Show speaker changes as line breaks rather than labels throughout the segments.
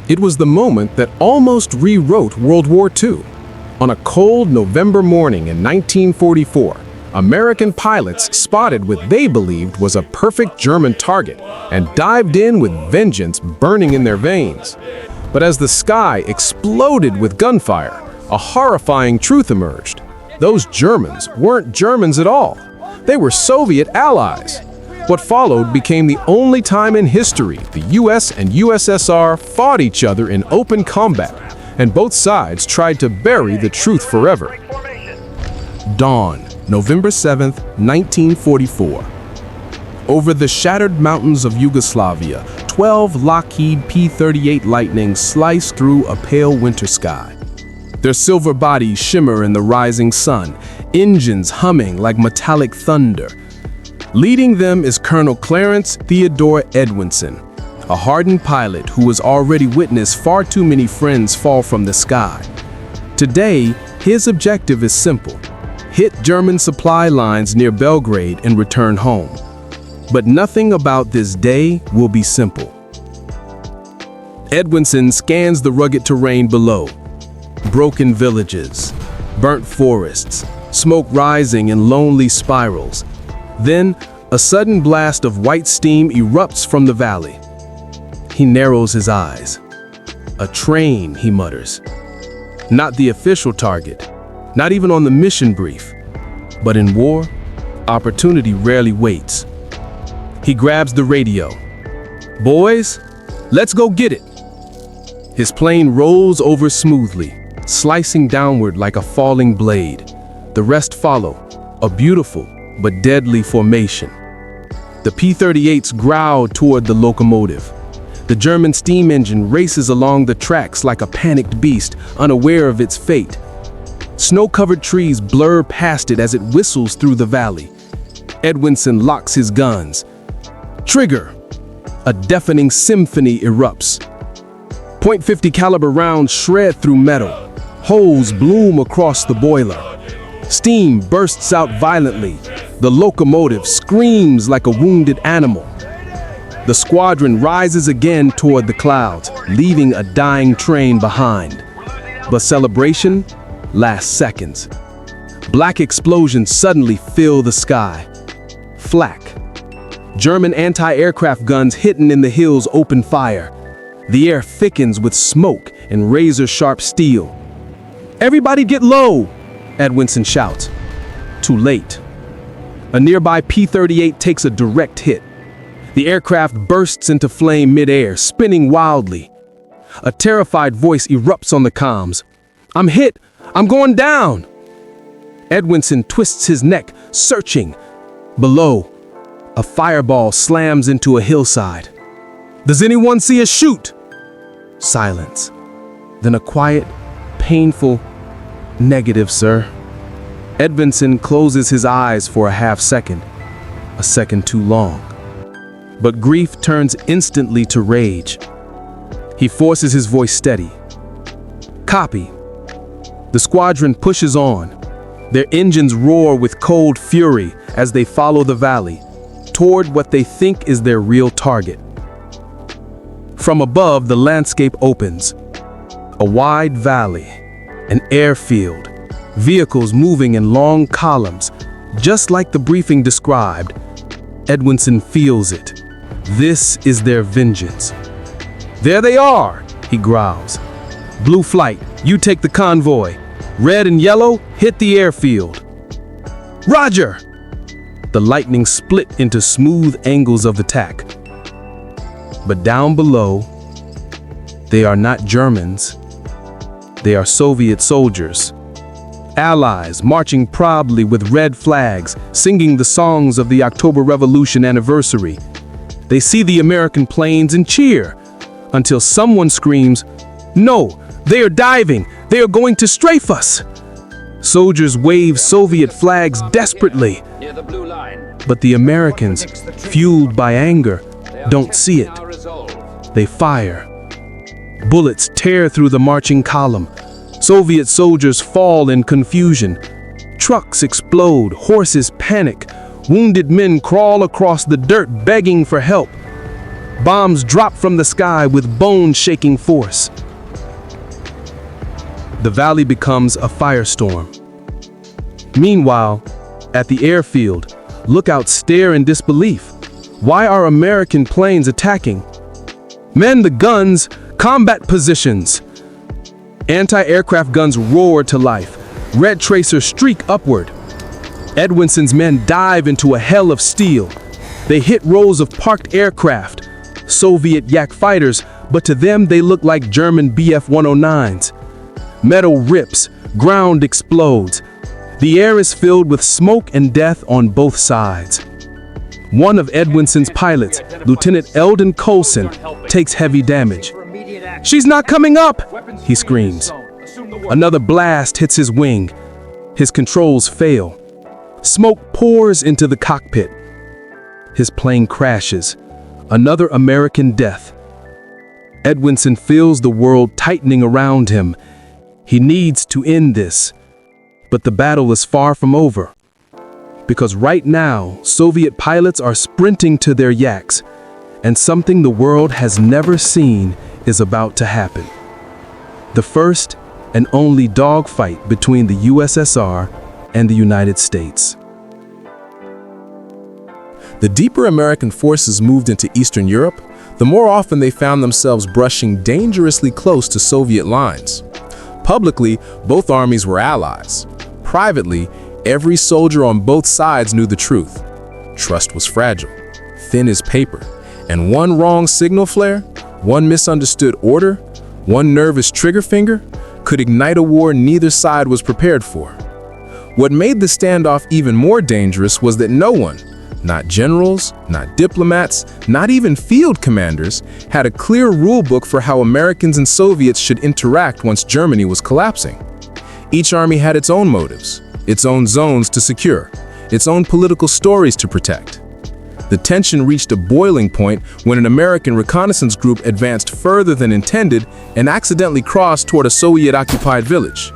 It was the moment that almost rewrote World War II. On a cold November morning in 1944, American pilots spotted what they believed was a perfect German target and dived in with vengeance burning in their veins. But as the sky exploded with gunfire, a horrifying truth emerged. Those Germans weren't Germans at all. They were Soviet allies. What followed became the only time in history the US and USSR fought each other in open combat, and both sides tried to bury the truth forever. Dawn, November 7th, 1944. Over the shattered mountains of Yugoslavia, 12 Lockheed P-38 Lightnings slice through a pale winter sky. Their silver bodies shimmer in the rising sun, engines humming like metallic thunder. Leading them is Colonel Clarence Theodore Edwinson, a hardened pilot who has already witnessed far too many friends fall from the sky. Today, his objective is simple: hit German supply lines near Belgrade and return home. But nothing about this day will be simple. Edwinson scans the rugged terrain below. Broken villages, burnt forests, smoke rising in lonely spirals. Then, a sudden blast of white steam erupts from the valley. He narrows his eyes. A train, he mutters. Not the official target, not even on the mission brief. But in war, opportunity rarely waits. He grabs the radio. "Boys, let's go get it." His plane rolls over smoothly, slicing downward like a falling blade. The rest follow, a beautiful but deadly formation. The P-38s growl toward the locomotive. The German steam engine races along the tracks like a panicked beast, unaware of its fate. Snow-covered trees blur past it as it whistles through the valley. Edwinson locks his guns. Trigger! A deafening symphony erupts. .50 caliber rounds shred through metal. Holes bloom across the boiler. Steam bursts out violently. The locomotive screams like a wounded animal. The squadron rises again toward the clouds, leaving a dying train behind. But celebration lasts seconds. Black explosions suddenly fill the sky. Flak. German anti-aircraft guns hidden in the hills open fire. The air thickens with smoke and razor-sharp steel. "Everybody get low!" Edwinson shouts. Too late. A nearby P-38 takes a direct hit. The aircraft bursts into flame mid-air, spinning wildly. A terrified voice erupts on the comms. "I'm hit! I'm going down!" Edwinson twists his neck, searching. Below, a fireball slams into a hillside. "Does anyone see us shoot?" Silence. Then a quiet, painful, "Negative, sir." Edwinson closes his eyes for a half second, a second too long. But grief turns instantly to rage. He forces his voice steady. "Copy." The squadron pushes on. Their engines roar with cold fury as they follow the valley, toward what they think is their real target. From above, the landscape opens. A wide valley, an airfield, vehicles moving in long columns, just like the briefing described. Edwinson feels it. This is their vengeance. "There they are," he growls. "Blue flight, you take the convoy. Red and yellow, hit the airfield." "Roger!" The lightning split into smooth angles of attack. But down below, they are not Germans. They are Soviet soldiers. Allies marching proudly with red flags, singing the songs of the October Revolution anniversary. They see the American planes and cheer, until someone screams, "No, they are diving! They are going to strafe us!" Soldiers wave Soviet flags desperately. But the Americans, fueled by anger, don't see it. They fire. Bullets tear through the marching column. Soviet soldiers fall in confusion. Trucks explode, horses panic. Wounded men crawl across the dirt begging for help. Bombs drop from the sky with bone-shaking force. The valley becomes a firestorm. Meanwhile, at the airfield, lookouts stare in disbelief. Why are American planes attacking? Men the guns, combat positions. Anti-aircraft guns roar to life. Red tracers streak upward. Edwinson's men dive into a hell of steel. They hit rows of parked aircraft, Soviet Yak fighters, but to them they look like German Bf-109s. Metal rips, ground explodes. The air is filled with smoke and death on both sides. One of Edwinson's pilots, Lieutenant Eldon Colson, takes heavy damage. "She's not coming up!" he screams. Another blast hits his wing. His controls fail. Smoke pours into the cockpit. His plane crashes. Another American death. Edwinson feels the world tightening around him. He needs to end this. But the battle is far from over. Because right now, Soviet pilots are sprinting to their Yaks, and something the world has never seen is about to happen. The first and only dogfight between the USSR and the United States.
The deeper American forces moved into Eastern Europe, the more often they found themselves brushing dangerously close to Soviet lines. Publicly, both armies were allies. Privately, every soldier on both sides knew the truth. Trust was fragile, thin as paper, and one wrong signal flare, one misunderstood order, one nervous trigger finger, could ignite a war neither side was prepared for. What made the standoff even more dangerous was that no one, not generals, not diplomats, not even field commanders, had a clear rulebook for how Americans and Soviets should interact once Germany was collapsing. Each army had its own motives, its own zones to secure, its own political stories to protect. The tension reached a boiling point when an American reconnaissance group advanced further than intended and accidentally crossed toward a Soviet-occupied village.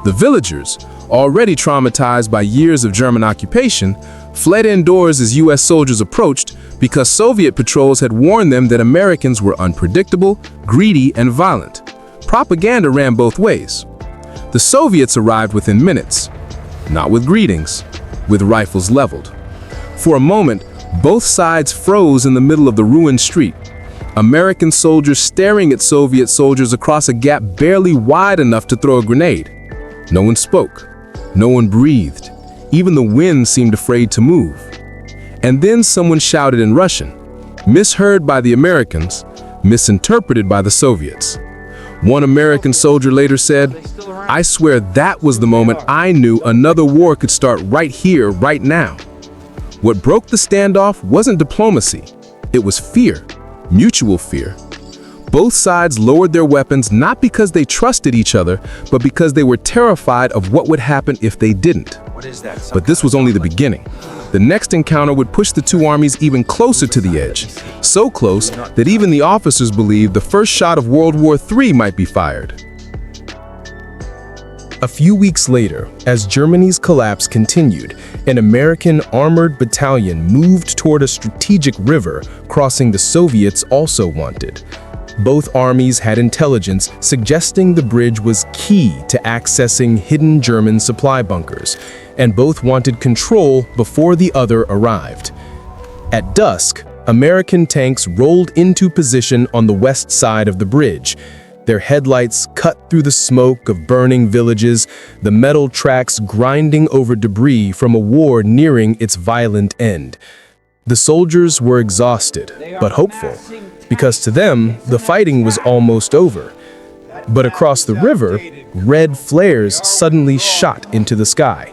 The villagers, already traumatized by years of German occupation, fled indoors as U.S. soldiers approached because Soviet patrols had warned them that Americans were unpredictable, greedy, and violent. Propaganda ran both ways. The Soviets arrived within minutes, not with greetings, with rifles leveled. For a moment, both sides froze in the middle of the ruined street. American soldiers staring at Soviet soldiers across a gap barely wide enough to throw a grenade. No one spoke. No one breathed. Even the wind seemed afraid to move. And then someone shouted in Russian, misheard by the Americans, misinterpreted by the Soviets. One American soldier later said, "I swear that was the moment I knew another war could start right here, right now." What broke the standoff wasn't diplomacy. It was fear, mutual fear. Both sides lowered their weapons not because they trusted each other, but because they were terrified of what would happen if they didn't. But this was only the beginning. The next encounter would push the two armies even closer to the edge, so close that even the officers believed the first shot of World War III might be fired.
A few weeks later, as Germany's collapse continued, an American armored battalion moved toward a strategic river crossing the Soviets also wanted. Both armies had intelligence suggesting the bridge was key to accessing hidden German supply bunkers, and both wanted control before the other arrived. At dusk, American tanks rolled into position on the west side of the bridge. Their headlights cut through the smoke of burning villages, the metal tracks grinding over debris from a war nearing its violent end. The soldiers were exhausted, but hopeful, because to them, the fighting was almost over. But across the river, red flares suddenly shot into the sky.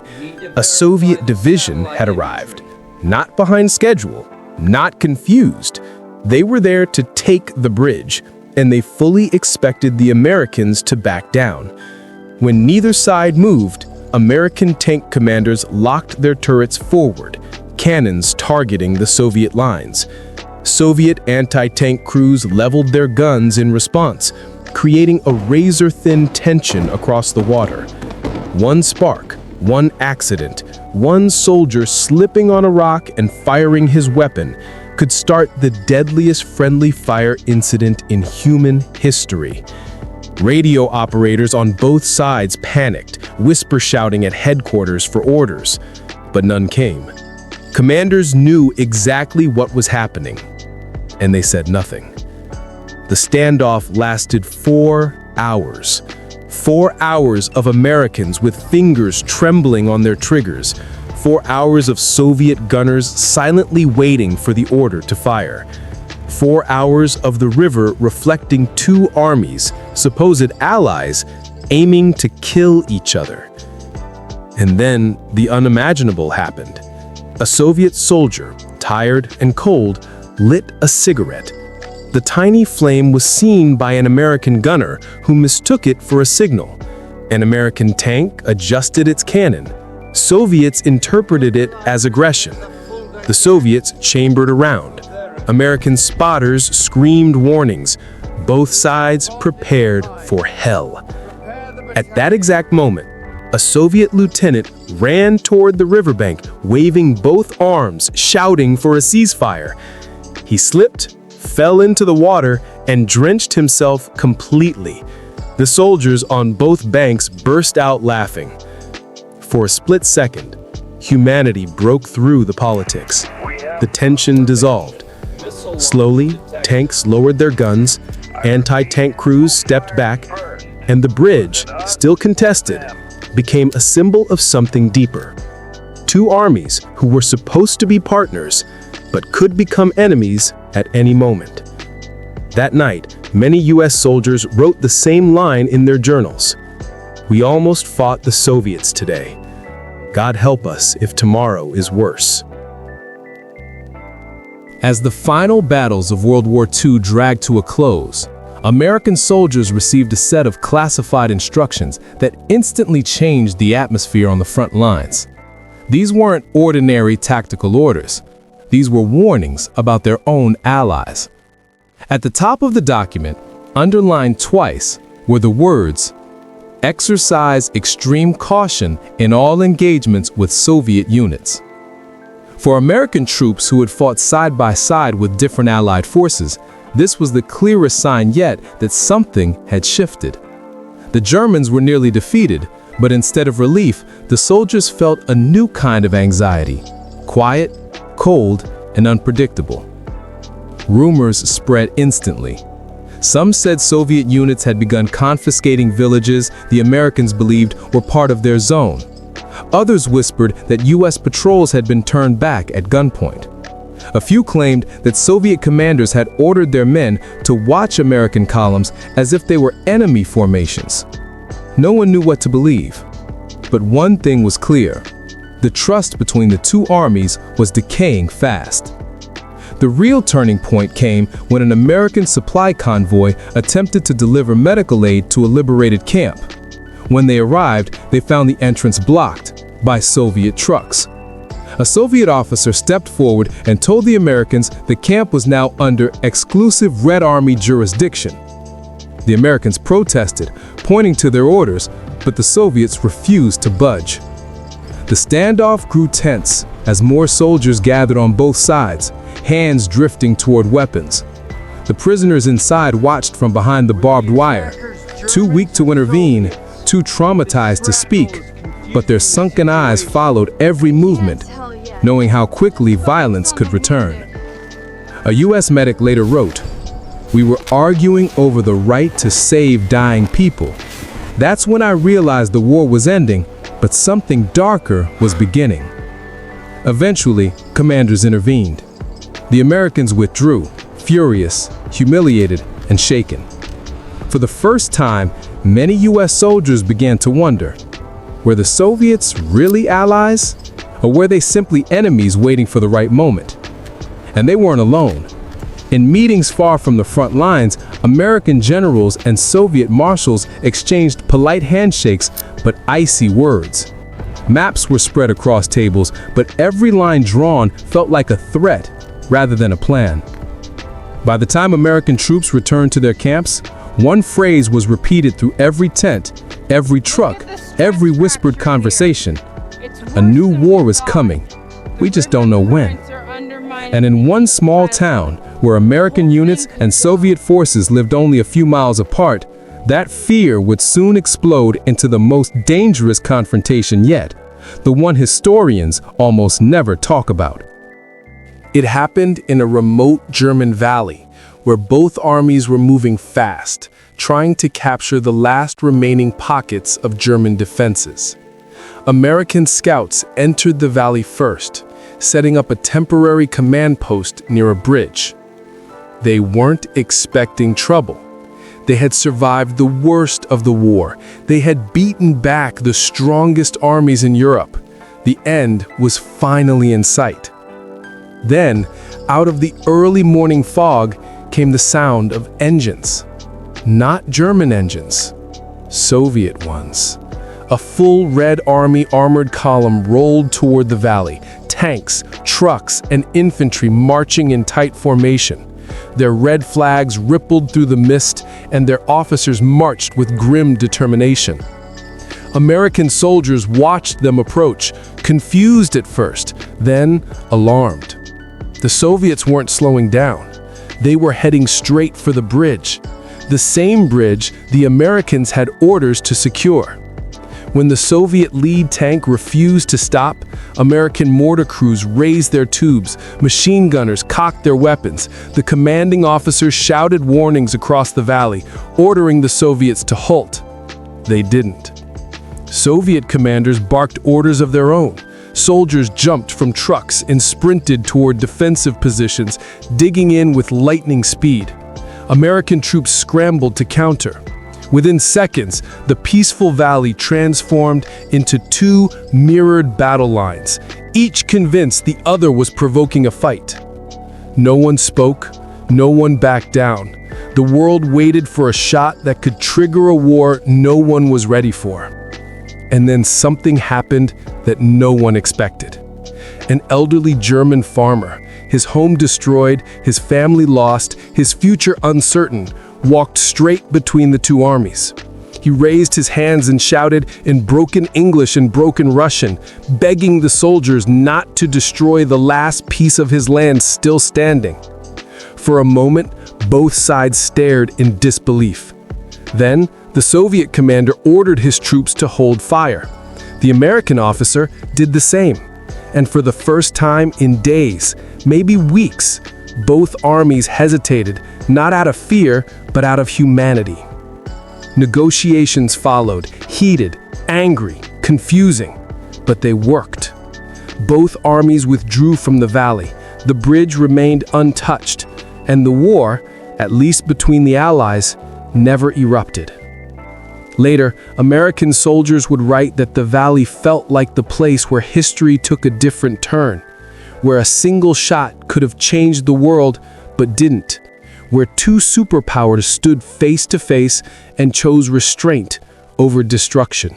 A Soviet division had arrived, not behind schedule, not confused. They were there to take the bridge, and they fully expected the Americans to back down. When neither side moved, American tank commanders locked their turrets forward, cannons targeting the Soviet lines. Soviet anti-tank crews leveled their guns in response, creating a razor-thin tension across the water. One spark, one accident, one soldier slipping on a rock and firing his weapon, could start the deadliest friendly fire incident in human history. Radio operators on both sides panicked, whisper shouting at headquarters for orders, but none came. Commanders knew exactly what was happening, and they said nothing. The standoff lasted 4 hours. 4 hours of Americans with fingers trembling on their triggers. 4 hours of Soviet gunners silently waiting for the order to fire. 4 hours of the river reflecting two armies, supposed allies, aiming to kill each other. And then the unimaginable happened. A Soviet soldier, tired and cold, lit a cigarette. The tiny flame was seen by an American gunner who mistook it for a signal. An American tank adjusted its cannon. Soviets interpreted it as aggression. The Soviets chambered around. American spotters screamed warnings. Both sides prepared for hell. At that exact moment, a Soviet lieutenant ran toward the riverbank, waving both arms, shouting for a ceasefire. He slipped, fell into the water, and drenched himself completely. The soldiers on both banks burst out laughing. For a split second, humanity broke through the politics. The tension dissolved. Slowly, tanks lowered their guns, anti-tank crews stepped back, and the bridge, still contested, became a symbol of something deeper. Two armies who were supposed to be partners, but could become enemies at any moment. That night, many US soldiers wrote the same line in their journals. "We almost fought the Soviets today. God help us if tomorrow is worse." As the final battles of World War II dragged to a close, American soldiers received a set of classified instructions that instantly changed the atmosphere on the front lines. These weren't ordinary tactical orders. These were warnings about their own allies. At the top of the document, underlined twice, were the words, "Exercise extreme caution in all engagements with Soviet units." For American troops who had fought side by side with different Allied forces, this was the clearest sign yet that something had shifted. The Germans were nearly defeated, but instead of relief, the soldiers felt a new kind of anxiety, quiet, cold, and unpredictable. Rumors spread instantly. Some said Soviet units had begun confiscating villages the Americans believed were part of their zone. Others whispered that US patrols had been turned back at gunpoint. A few claimed that Soviet commanders had ordered their men to watch American columns as if they were enemy formations. No one knew what to believe. But one thing was clear. The trust between the two armies was decaying fast. The real turning point came when an American supply convoy attempted to deliver medical aid to a liberated camp. When they arrived, they found the entrance blocked by Soviet trucks. A Soviet officer stepped forward and told the Americans the camp was now under exclusive Red Army jurisdiction. The Americans protested, pointing to their orders, but the Soviets refused to budge. The standoff grew tense as more soldiers gathered on both sides, hands drifting toward weapons. The prisoners inside watched from behind the barbed wire, too weak to intervene, too traumatized to speak, but their sunken eyes followed every movement, knowing how quickly violence could return. A US medic later wrote, "We were arguing over the right to save dying people. That's when I realized the war was ending, but something darker was beginning." Eventually, commanders intervened. The Americans withdrew, furious, humiliated, and shaken. For the first time, many US soldiers began to wonder, were the Soviets really allies? Or were they simply enemies waiting for the right moment? And they weren't alone. In meetings far from the front lines, American generals and Soviet marshals exchanged polite handshakes but icy words. Maps were spread across tables, but every line drawn felt like a threat rather than a plan. By the time American troops returned to their camps, one phrase was repeated through every tent, every truck, every whispered conversation. A new war is coming. We just don't know when.
And in one small town, where American units and Soviet forces lived only a few miles apart, that fear would soon explode into the most dangerous confrontation yet, the one historians almost never talk about. It happened in a remote German valley, where both armies were moving fast, trying to capture the last remaining pockets of German defenses. American scouts entered the valley first, setting up a temporary command post near a bridge. They weren't expecting trouble. They had survived the worst of the war. They had beaten back the strongest armies in Europe. The end was finally in sight. Then, out of the early morning fog, came the sound of engines. Not German engines, Soviet ones. A full Red Army armored column rolled toward the valley, tanks, trucks, and infantry marching in tight formation. Their red flags rippled through the mist, and their officers marched with grim determination. American soldiers watched them approach, confused at first, then alarmed. The Soviets weren't slowing down. They were heading straight for the bridge. The same bridge the Americans had orders to secure. When the Soviet lead tank refused to stop, American mortar crews raised their tubes, machine gunners cocked their weapons, the commanding officers shouted warnings across the valley, ordering the Soviets to halt. They didn't. Soviet commanders barked orders of their own. Soldiers jumped from trucks and sprinted toward defensive positions, digging in with lightning speed. American troops scrambled to counter. Within seconds, the peaceful valley transformed into two mirrored battle lines, each convinced the other was provoking a fight. No one spoke, no one backed down. The world waited for a shot that could trigger a war no one was ready for. And then something happened that no one expected. An elderly German farmer, his home destroyed, his family lost, his future uncertain, walked straight between the two armies. He raised his hands and shouted in broken English and broken Russian, begging the soldiers not to destroy the last piece of his land still standing. For a moment, both sides stared in disbelief. Then, the Soviet commander ordered his troops to hold fire. The American officer did the same. And for the first time in days, maybe weeks, both armies hesitated, not out of fear, but out of humanity. Negotiations followed, heated, angry, confusing, but they worked. Both armies withdrew from the valley, the bridge remained untouched, and the war, at least between the Allies, never erupted. Later, American soldiers would write that the valley felt like the place where history took a different turn, where a single shot could have changed the world but didn't, where two superpowers stood face to face and chose restraint over destruction.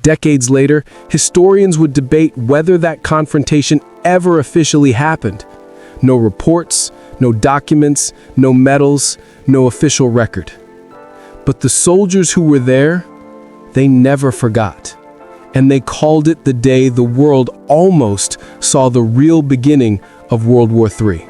Decades later, historians would debate whether that confrontation ever officially happened. No reports, no documents, no medals, no official record. But the soldiers who were there, they never forgot. And they called it the day the world almost saw the real beginning of World War III.